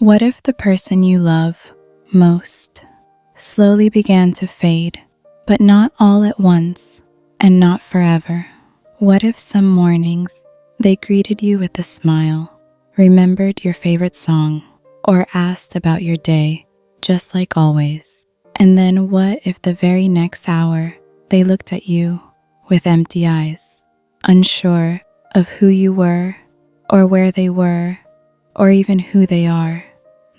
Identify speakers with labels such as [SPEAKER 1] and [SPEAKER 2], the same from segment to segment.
[SPEAKER 1] What if the person you love most slowly began to fade, but not all at once and not forever? What if some mornings they greeted you with a smile, remembered your favorite song, or asked about your day just like always? And then what if the very next hour they looked at you with empty eyes, unsure of who you were, or where they were, or even who they are?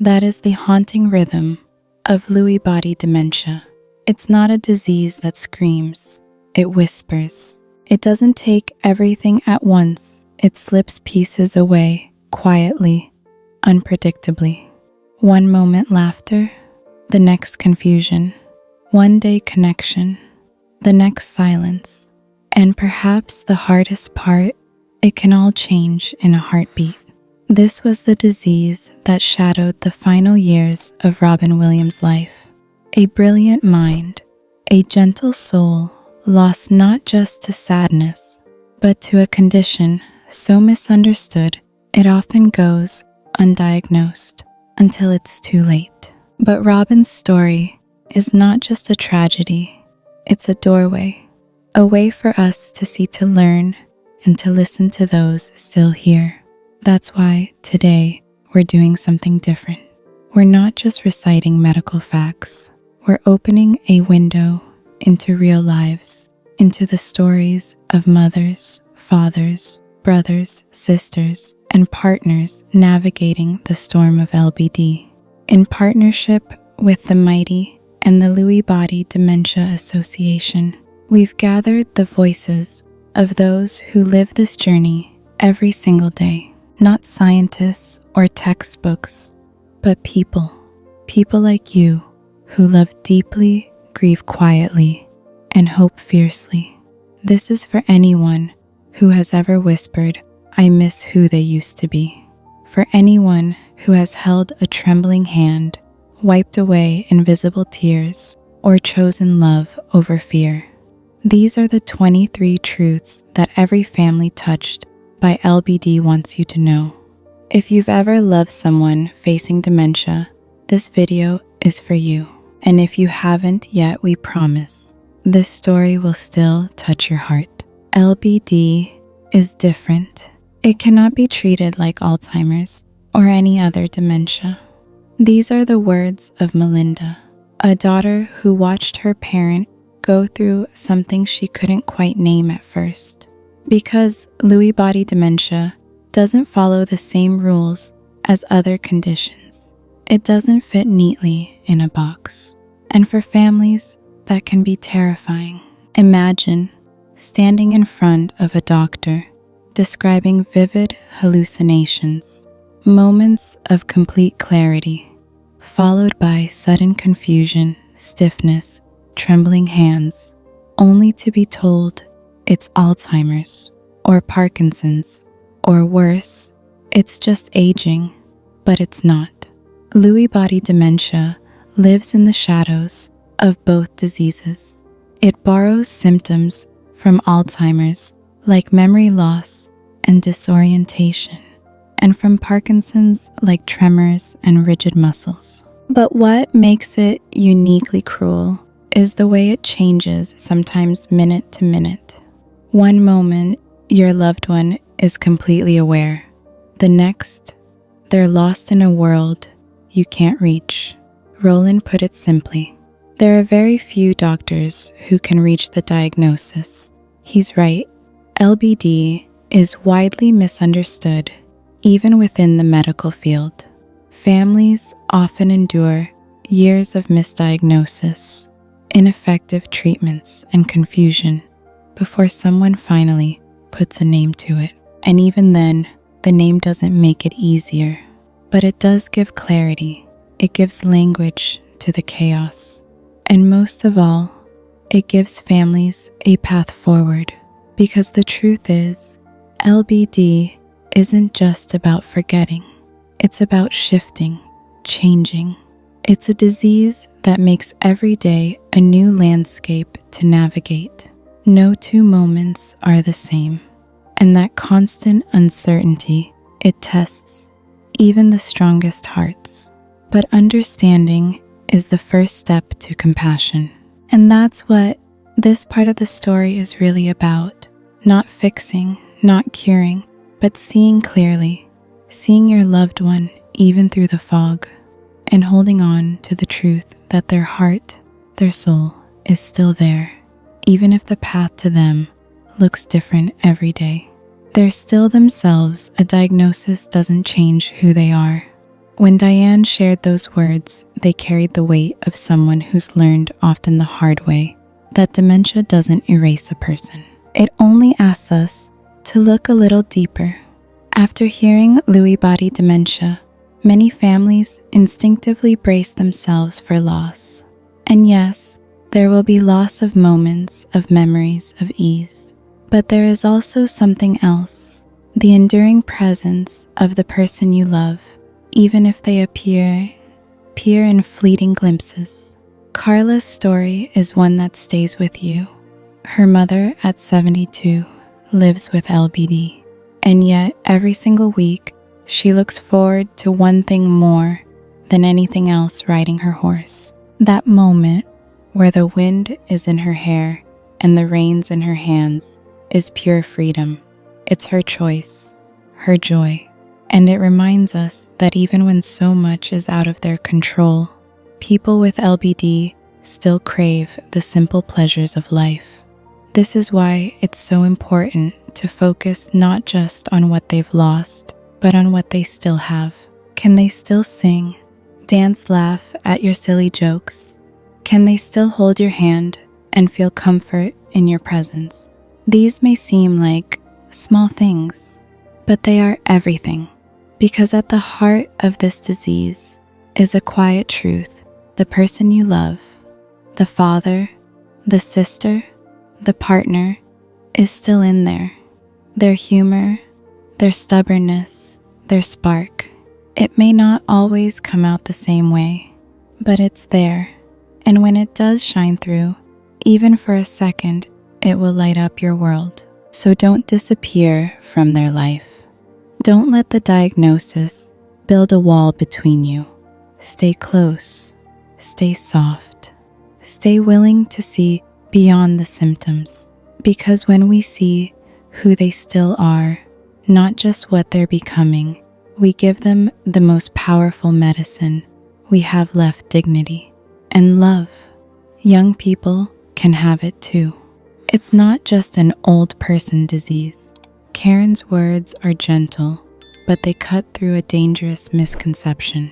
[SPEAKER 1] That is the haunting rhythm of Lewy Body Dementia. It's not a disease that screams, it whispers. It doesn't take everything at once. It slips pieces away, quietly, unpredictably. One moment laughter, the next confusion. One day connection, the next silence. And perhaps the hardest part, it can all change in a heartbeat. This was the disease that shadowed the final years of Robin Williams' life. A brilliant mind, a gentle soul, lost not just to sadness, but to a condition so misunderstood it often goes undiagnosed until it's too late. But Robin's story is not just a tragedy, it's a doorway, a way for us to see, to learn, and to listen to those still here. That's why today we're doing something different. We're not just reciting medical facts. We're opening a window into real lives, into the stories of mothers, fathers, brothers, sisters, and partners navigating the storm of LBD. In partnership with the Mighty and the Lewy Body Dementia Association, we've gathered the voices of those who live this journey every single day. Not scientists or textbooks, but people like you who love deeply, grieve quietly, and hope fiercely. This is for anyone who has ever whispered, "I miss who they used to be." For anyone who has held a trembling hand, wiped away invisible tears, or chosen love over fear. These are the 23 truths that every family touched by LBD wants you to know. If you've ever loved someone facing dementia, this video is for you. And if you haven't yet, we promise, this story will still touch your heart. LBD is different. It cannot be treated like Alzheimer's or any other dementia. These are the words of Melinda, a daughter who watched her parent go through something she couldn't quite name at first. Because Lewy Body Dementia doesn't follow the same rules as other conditions. It doesn't fit neatly in a box. And for families, that can be terrifying. Imagine standing in front of a doctor describing vivid hallucinations, moments of complete clarity, followed by sudden confusion, stiffness, trembling hands, only to be told it's Alzheimer's or Parkinson's, or worse, it's just aging, but it's not. Lewy Body Dementia lives in the shadows of both diseases. It borrows symptoms from Alzheimer's, like memory loss and disorientation, and from Parkinson's, like tremors and rigid muscles. But what makes it uniquely cruel is the way it changes, sometimes minute to minute. One moment, your loved one is completely aware. The next, they're lost in a world you can't reach. Roland put it simply. There are very few doctors who can reach the diagnosis. He's right. LBD is widely misunderstood, even within the medical field. Families often endure years of misdiagnosis, ineffective treatments, and confusion before someone finally puts a name to it. And even then, the name doesn't make it easier, but it does give clarity. It gives language to the chaos. And most of all, it gives families a path forward. Because the truth is, LBD isn't just about forgetting. It's about shifting, changing. It's a disease that makes every day a new landscape to navigate. No two moments are the same, and that constant uncertainty, it tests even the strongest hearts. But understanding is the first step to compassion. And that's what this part of the story is really about. Not fixing, not curing, but seeing clearly, seeing your loved one even through the fog, and holding on to the truth that their heart, their soul, is still there, even if the path to them looks different every day. They're still themselves. A diagnosis doesn't change who they are. When Diane shared those words, they carried the weight of someone who's learned, often the hard way, that dementia doesn't erase a person. It only asks us to look a little deeper. After hearing Lewy Body Dementia, many families instinctively brace themselves for loss. And yes, there will be loss of moments, of memories, of ease. But there is also something else, the enduring presence of the person you love, even if they appear in fleeting glimpses. Carla's story is one that stays with you. Her mother at 72 lives with LBD, and yet every single week she looks forward to one thing more than anything else: riding her horse. That moment where the wind is in her hair and the reins in her hands is pure freedom. It's her choice, her joy, and it reminds us that even when so much is out of their control, people with LBD still crave the simple pleasures of life. This is why it's so important to focus not just on what they've lost, but on what they still have. Can they still sing, dance, laugh at your silly jokes? Can they still hold your hand and feel comfort in your presence? These may seem like small things, but they are everything, because at the heart of this disease is a quiet truth. The person you love, the father, the sister, the partner, is still in there. Their humor, their stubbornness, their spark. It may not always come out the same way, but it's there. And when it does shine through, even for a second, it will light up your world. So don't disappear from their life. Don't let the diagnosis build a wall between you. Stay close. Stay soft. Stay willing to see beyond the symptoms. Because when we see who they still are, not just what they're becoming, we give them the most powerful medicine we have left: dignity and love. Young people can have it too. It's not just an old person disease. Karen's words are gentle, but they cut through a dangerous misconception.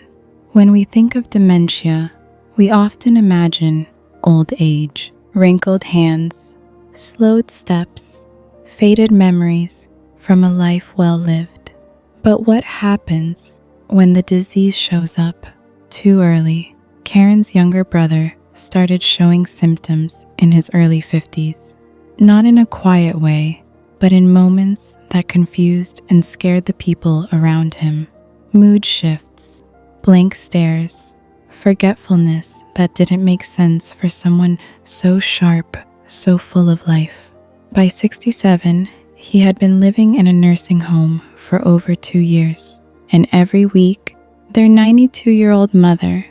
[SPEAKER 1] When we think of dementia, we often imagine old age, wrinkled hands, slowed steps, faded memories from a life well lived. But what happens when the disease shows up too early? Karen's younger brother started showing symptoms in his early 50s. Not in a quiet way, but in moments that confused and scared the people around him. Mood shifts, blank stares, forgetfulness that didn't make sense for someone so sharp, so full of life. By 67, he had been living in a nursing home for over 2 years, and every week, their 92-year-old mother,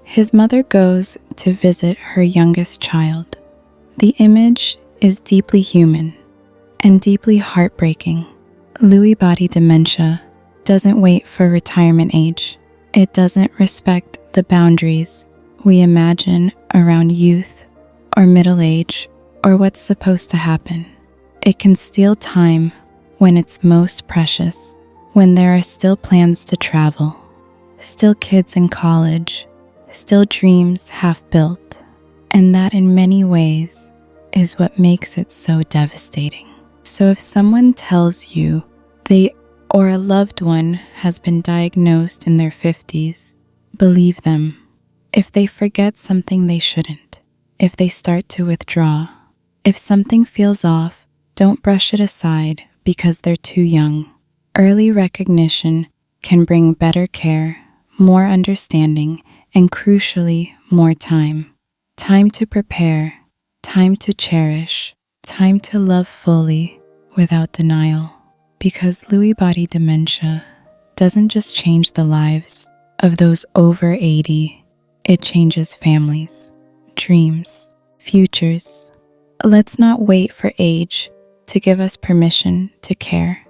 [SPEAKER 1] his mother, goes to visit her youngest child. The image is deeply human and deeply heartbreaking. Lewy body dementia doesn't wait for retirement age. It doesn't respect the boundaries we imagine around youth or middle age or what's supposed to happen. It can steal time when it's most precious, when there are still plans to travel, still kids in college, still dreams half built, and that in many ways is what makes it so devastating. So if someone tells you they or a loved one has been diagnosed in their 50s, believe them. If they forget something they shouldn't, if they start to withdraw, if something feels off, don't brush it aside because they're too young. Early recognition can bring better care, more understanding, and crucially, more time. Time to prepare, time to cherish, time to love fully without denial. Because Lewy body dementia doesn't just change the lives of those over 80, it changes families, dreams, futures. Let's not wait for age to give us permission to care.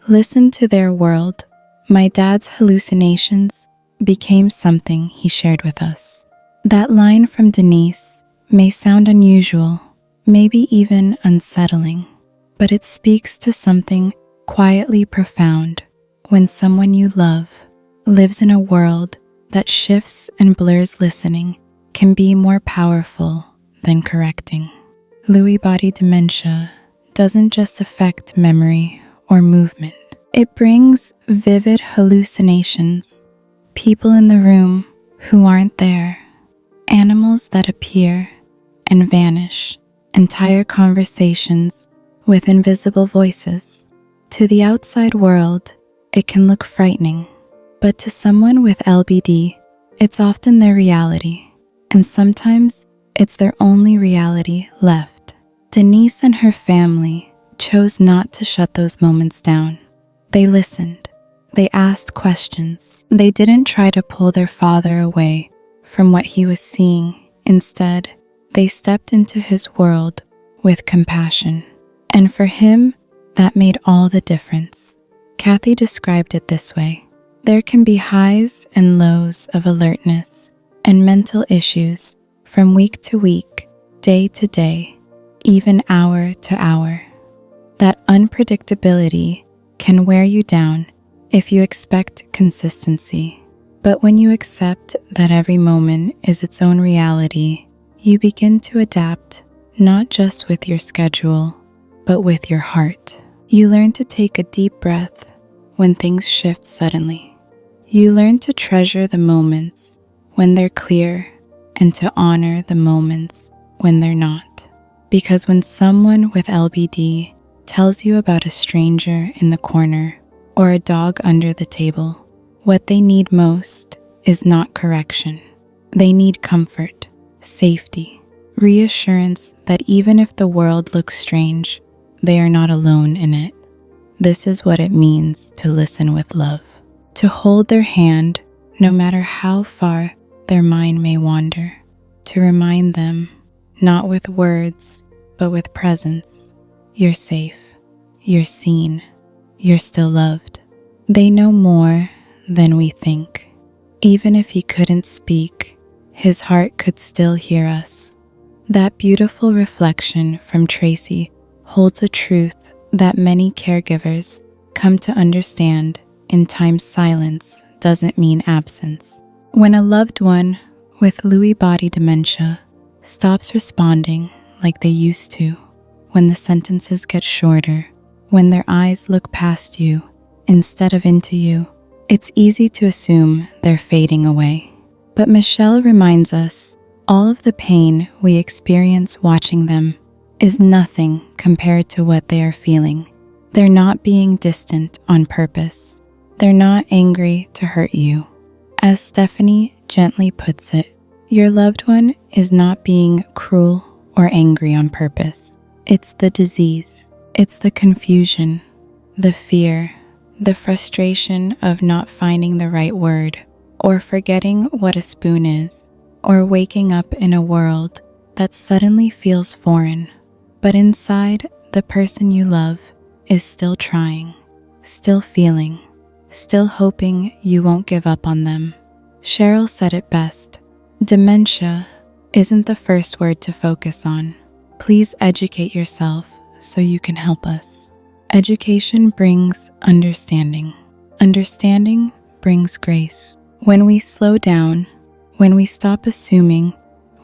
[SPEAKER 1] Listen to their world. My dad's hallucinations became something he shared with us. That line from Denise may sound unusual, maybe even unsettling, but it speaks to something quietly profound. When someone you love lives in a world that shifts and blurs, listening can be more powerful than correcting. Lewy Body Dementia doesn't just affect memory or movement. It brings vivid hallucinations, people in the room who aren't there, animals that appear and vanish, entire conversations with invisible voices. To the outside world, it can look frightening, but to someone with LBD, it's often their reality, and sometimes it's their only reality left. Denise and her family chose not to shut those moments down. They listened. They asked questions. They didn't try to pull their father away from what he was seeing. Instead, they stepped into his world with compassion. And for him, that made all the difference. Kathy described it this way: there can be highs and lows of alertness and mental issues from week to week, day to day, even hour to hour. That unpredictability can wear you down if you expect consistency. But when you accept that every moment is its own reality, you begin to adapt, not just with your schedule, but with your heart. You learn to take a deep breath when things shift suddenly. You learn to treasure the moments when they're clear and to honor the moments when they're not. Because when someone with LBD tells you about a stranger in the corner or a dog under the table, what they need most is not correction. They need comfort, safety, reassurance that even if the world looks strange, they are not alone in it. This is what it means to listen with love, to hold their hand no matter how far their mind may wander, to remind them, not with words, but with presence, you're safe, you're seen, you're still loved. They know more than we think. Even if he couldn't speak, his heart could still hear us. That beautiful reflection from Tracy holds a truth that many caregivers come to understand. In time, silence doesn't mean absence. When a loved one with Lewy Body Dementia stops responding like they used to, when the sentences get shorter, when their eyes look past you instead of into you, it's easy to assume they're fading away. But Michelle reminds us, all of the pain we experience watching them is nothing compared to what they are feeling. They're not being distant on purpose. They're not angry to hurt you. As Stephanie gently puts it, your loved one is not being cruel or angry on purpose. It's the disease. It's the confusion, the fear, the frustration of not finding the right word, or forgetting what a spoon is, or waking up in a world that suddenly feels foreign. But inside, the person you love is still trying, still feeling, still hoping you won't give up on them. Cheryl said it best: dementia isn't the first word to focus on. Please educate yourself so you can help us. Education brings understanding. Understanding brings grace. When we slow down, when we stop assuming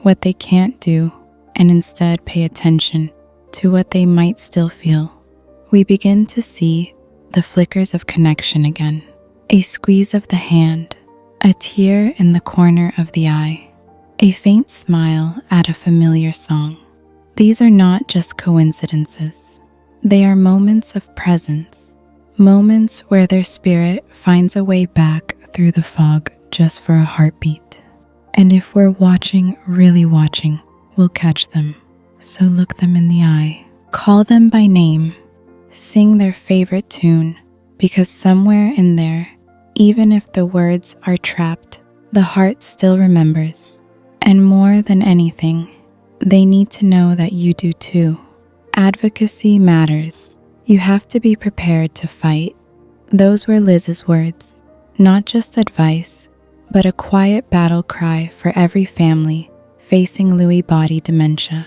[SPEAKER 1] what they can't do and instead pay attention to what they might still feel, we begin to see the flickers of connection again. A squeeze of the hand, a tear in the corner of the eye, a faint smile at a familiar song. These are not just coincidences. They are moments of presence, moments where their spirit finds a way back through the fog just for a heartbeat. And if we're watching, really watching, we'll catch them. So look them in the eye, call them by name, sing their favorite tune, because somewhere in there, Even if the words are trapped, the heart still remembers. And more than anything, they need to know that you do too. Advocacy matters. You have to be prepared to fight. Those were Liz's words, not just advice, but a quiet battle cry for every family facing Lewy body dementia.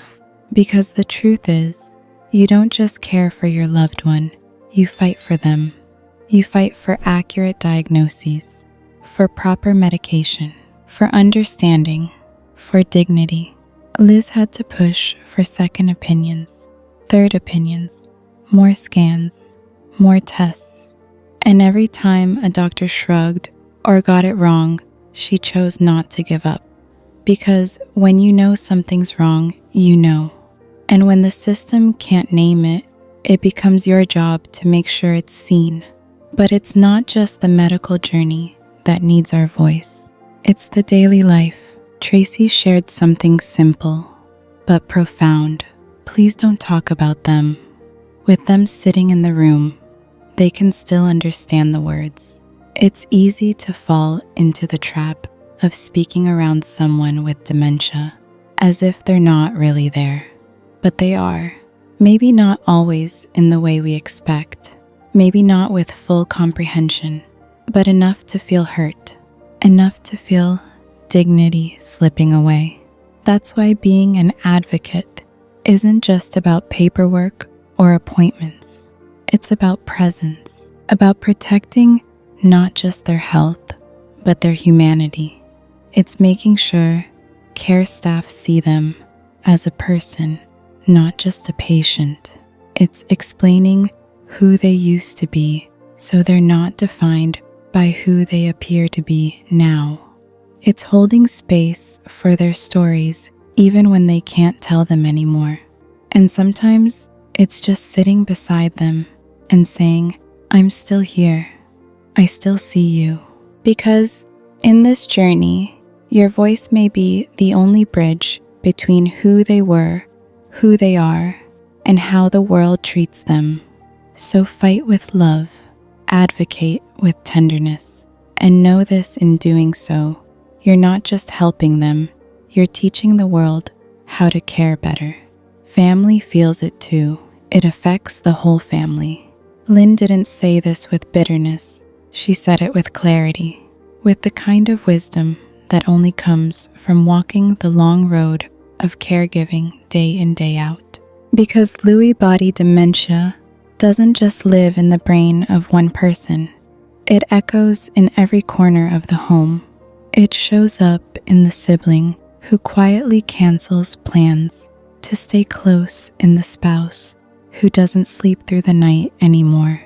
[SPEAKER 1] Because the truth is, you don't just care for your loved one, you fight for them. You fight for accurate diagnoses, for proper medication, for understanding, for dignity. Liz had to push for second opinions, third opinions, more scans, more tests. And every time a doctor shrugged or got it wrong, she chose not to give up. Because when you know something's wrong, you know. And when the system can't name it, it becomes your job to make sure it's seen. But it's not just the medical journey that needs our voice. It's the daily life. Tracy shared something simple, but profound. Please don't talk about them. With them sitting in the room, they can still understand the words. It's easy to fall into the trap of speaking around someone with dementia as if they're not really there. But they are. Maybe not always in the way we expect. Maybe not with full comprehension, but enough to feel hurt, enough to feel dignity slipping away. That's why being an advocate isn't just about paperwork or appointments. It's about presence, about protecting not just their health, but their humanity. It's making sure care staff see them as a person, not just a patient. It's explaining who they used to be so they're not defined by who they appear to be now. It's holding space for their stories even when they can't tell them anymore. And sometimes it's just sitting beside them and saying, I'm still here. I still see you. Because in this journey, your voice may be the only bridge between who they were, who they are, and how the world treats them. So fight with love, advocate with tenderness, and know this in doing so, you're not just helping them, you're teaching the world how to care better. Family feels it too. It affects the whole family. Lynn didn't say this with bitterness. She said it with clarity, with the kind of wisdom that only comes from walking the long road of caregiving day in, day out. Because Lewy body dementia doesn't just live in the brain of one person. It echoes in every corner of the home. It shows up in the sibling who quietly cancels plans to stay close, in the spouse who doesn't sleep through the night anymore,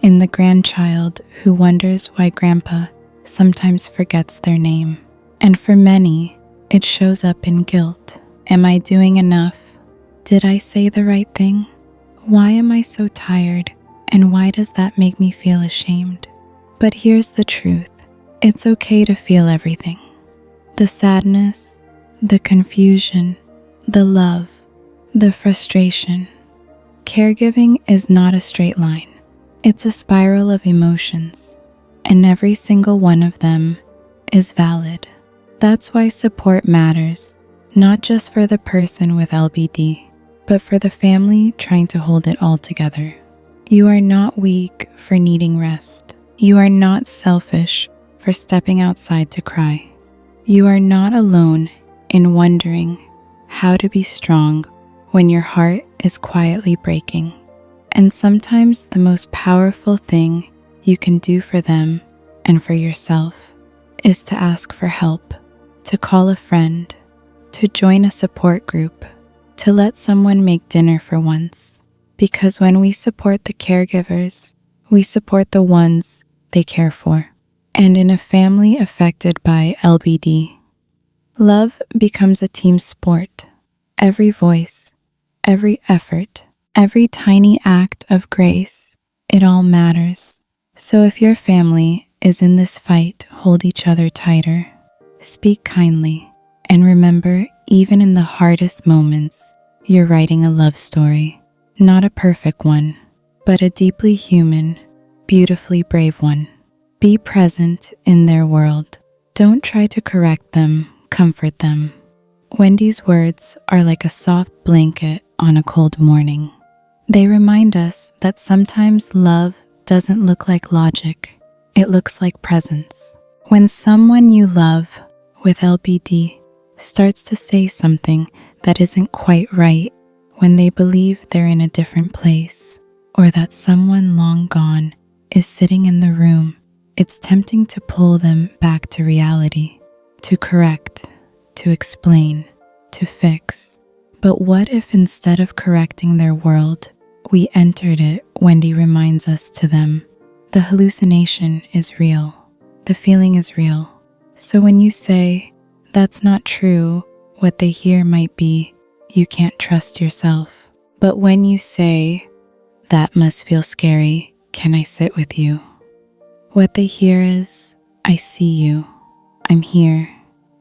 [SPEAKER 1] in the grandchild who wonders why grandpa sometimes forgets their name. And for many, it shows up in guilt. Am I doing enough? Did I say the right thing? Why am I so tired? And why does that make me feel ashamed? But here's the truth. It's okay to feel everything. The sadness, the confusion, the love, the frustration. Caregiving is not a straight line. It's a spiral of emotions, and every single one of them is valid. That's why support matters, not just for the person with LBD, but for the family trying to hold it all together. You are not weak for needing rest. You are not selfish for stepping outside to cry. You are not alone in wondering how to be strong when your heart is quietly breaking. And sometimes the most powerful thing you can do for them and for yourself is to ask for help, to call a friend, to join a support group, to let someone make dinner for once. Because when we support the caregivers, we support the ones they care for. And in a family affected by LBD, love becomes a team sport. Every voice, every effort, every tiny act of grace, it all matters. So if your family is in this fight, hold each other tighter, speak kindly, and remember, even in the hardest moments, you're writing a love story. Not a perfect one, but a deeply human, beautifully brave one. Be present in their world. Don't try to correct them, comfort them. Wendy's words are like a soft blanket on a cold morning. They remind us that sometimes love doesn't look like logic. It looks like presence. When someone you love with LBD starts to say something that isn't quite right, when they believe they're in a different place, or that someone long gone is sitting in the room, it's tempting to pull them back to reality, to correct, to explain, to fix. But what if instead of correcting their world, we entered it? Wendy reminds us to them, the hallucination is real. The feeling is real. So when you say, that's not true, what they hear might be, you can't trust yourself. But when you say, that must feel scary, can I sit with you? What they hear is, I see you. I'm here.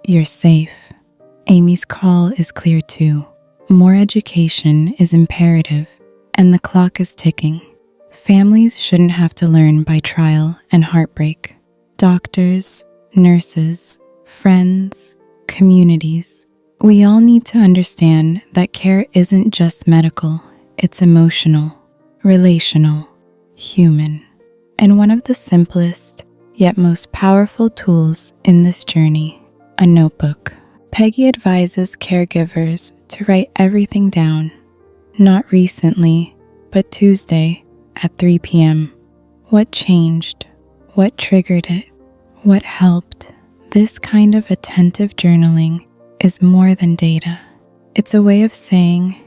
[SPEAKER 1] You're safe. Amy's call is clear too. More education is imperative, and the clock is ticking. Families shouldn't have to learn by trial and heartbreak. Doctors, nurses, friends, communities, we all need to understand that care isn't just medical, it's emotional, relational, human. And one of the simplest, yet most powerful tools in this journey, a notebook. Peggy advises caregivers to write everything down, not recently, but Tuesday at 3 p.m. What changed? What triggered it? What helped? This kind of attentive journaling is more than data. It's a way of saying,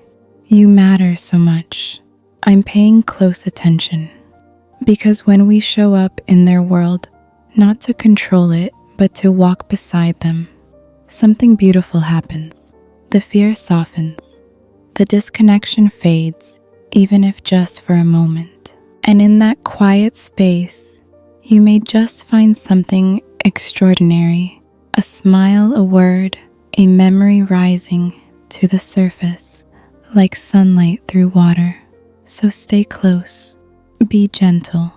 [SPEAKER 1] you matter so much. I'm paying close attention. Because when we show up in their world, not to control it, but to walk beside them, something beautiful happens. The fear softens. The disconnection fades, even if just for a moment. And in that quiet space, you may just find something extraordinary. A smile, a word, a memory rising to the surface like sunlight through water. So stay close. Be gentle,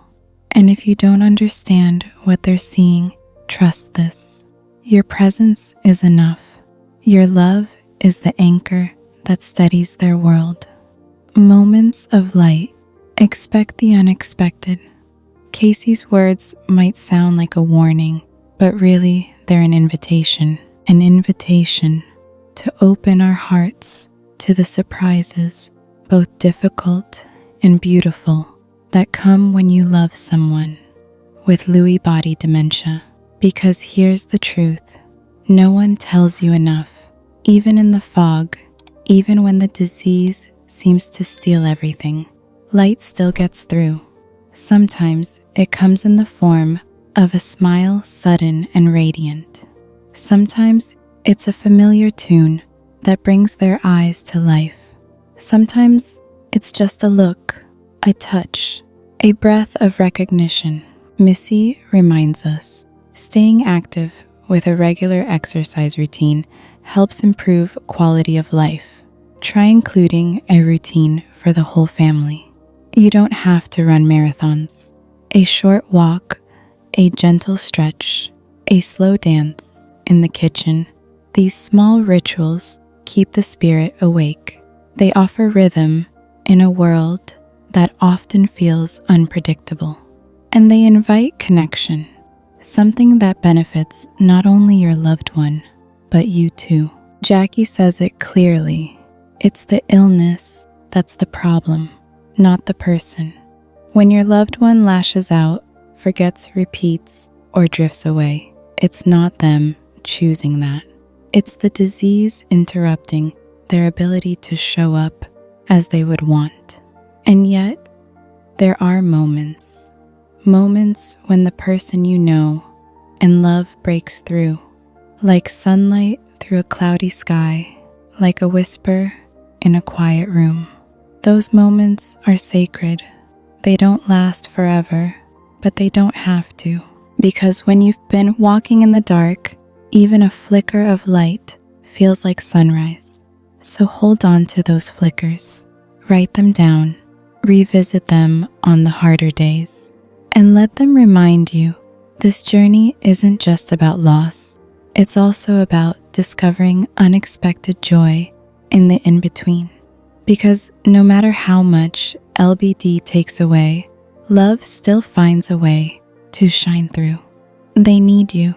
[SPEAKER 1] and if you don't understand what they're seeing, trust this. Your presence is enough. Your love is the anchor that steadies their world. Moments of light. Expect the unexpected. Casey's words might sound like a warning, but really they're an invitation to open our hearts to the surprises, both difficult and beautiful, that come when you love someone with Lewy Body Dementia. Because here's the truth, no one tells you enough, even in the fog, even when the disease seems to steal everything, light still gets through. Sometimes it comes in the form of a smile, sudden and radiant. Sometimes it's a familiar tune that brings their eyes to life. Sometimes it's just a look, a touch, a breath of recognition. Missy reminds us, staying active with a regular exercise routine helps improve quality of life. Try including a routine for the whole family. You don't have to run marathons. A short walk, a gentle stretch, a slow dance in the kitchen. These small rituals keep the spirit awake. They offer rhythm in a world that often feels unpredictable. And they invite connection, something that benefits not only your loved one, but you too. Jackie says it clearly. It's the illness that's the problem, not the person. When your loved one lashes out, forgets, repeats, or drifts away, it's not them choosing that. It's the disease interrupting their ability to show up as they would want. And yet, there are moments when the person you know and love breaks through, like sunlight through a cloudy sky, like a whisper in a quiet room. Those moments are sacred. They don't last forever, but they don't have to. Because when you've been walking in the dark, even a flicker of light feels like sunrise. So hold on to those flickers, write them down, revisit them on the harder days, and let them remind you This journey isn't just about loss, it's also about discovering unexpected joy in the in-between. Because no matter how much LBD takes away, love still finds a way to shine through. They need you.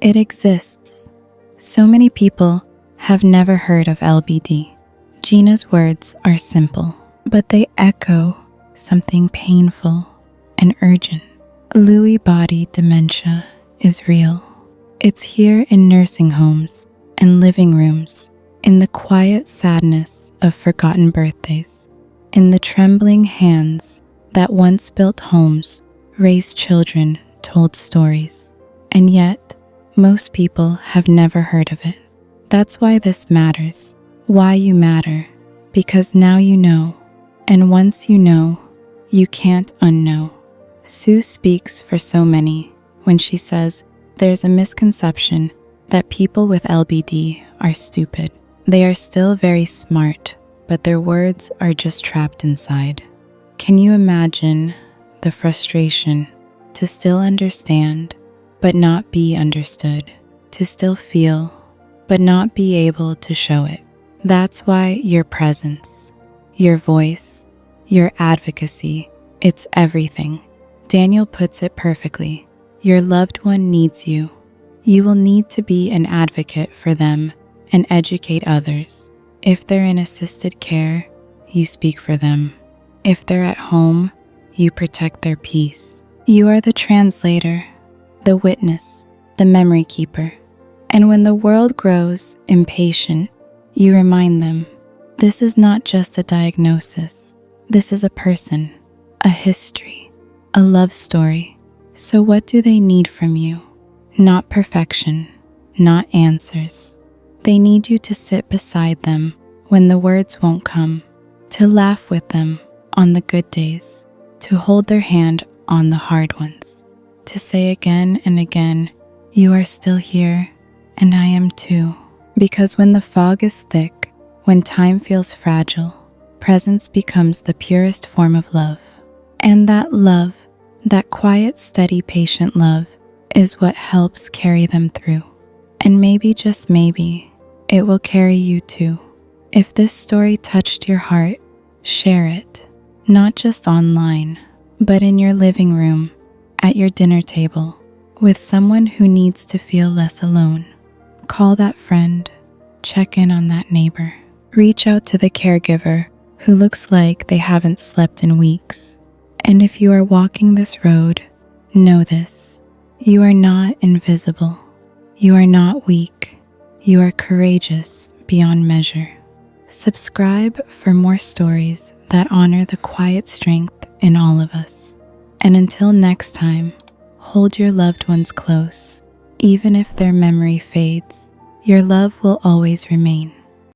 [SPEAKER 1] It exists. So many people have never heard of LBD. Gina's words are simple, but they echo something painful and urgent. Lewy Body Dementia is real. It's here in nursing homes and living rooms, in the quiet sadness of forgotten birthdays, in the trembling hands that once built homes, raised children, told stories, and yet most people have never heard of it. That's why this matters, why you matter, because now you know, and once you know, you can't unknow. Sue speaks for so many when she says there's a misconception that people with LBD are stupid. They are still very smart, but their words are just trapped inside. Can you imagine the frustration to still understand, but not be understood, to still feel, but not be able to show it? That's why your presence, your voice, your advocacy, it's everything. Daniel puts it perfectly. Your loved one needs you. You will need to be an advocate for them and educate others. If they're in assisted care, you speak for them. If they're at home, you protect their peace. You are the translator, the witness, the memory keeper. And when the world grows impatient, you remind them, this is not just a diagnosis. This is a person, a history, a love story. So what do they need from you? Not perfection, not answers. They need you to sit beside them when the words won't come, to laugh with them on the good days, to hold their hand on the hard ones, to say again and again, you are still here, and I am too. Because when the fog is thick, when time feels fragile, presence becomes the purest form of love. And that love, that quiet, steady, patient love, is what helps carry them through. And maybe, just maybe, it will carry you too. If this story touched your heart, share it, not just online, but in your living room, at your dinner table, with someone who needs to feel less alone. Call that friend, check in on that neighbor, reach out to the caregiver who looks like they haven't slept in weeks. And if you are walking this road, know this: you are not invisible. You are not weak. You are courageous beyond measure. Subscribe for more stories that honor the quiet strength in all of us. And until next time, hold your loved ones close. Even if their memory fades, your love will always remain.